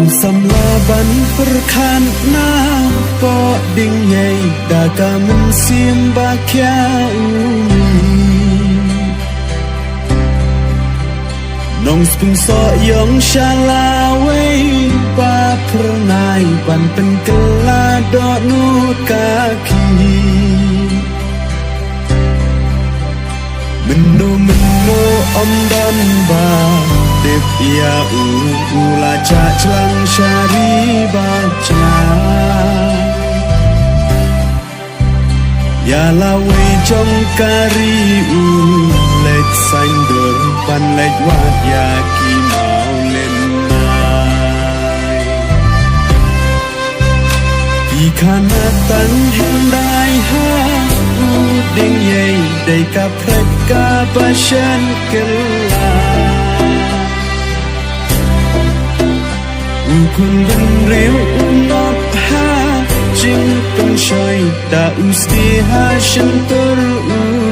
Samlaban perkan na po ding yai daga mensim bakya nong spung so yong shalawe pa pernai ban penkela do nu kaki mendo om dan ba dep ia ula ca celang syari baca ya lawe jong kari lek sain dur pan lek wat ya ki mau len nai di kana tan hendai ha ding yei dei ka prek ka passion kela kun ben reu unop ha jing peng shoi da usti ha shen tur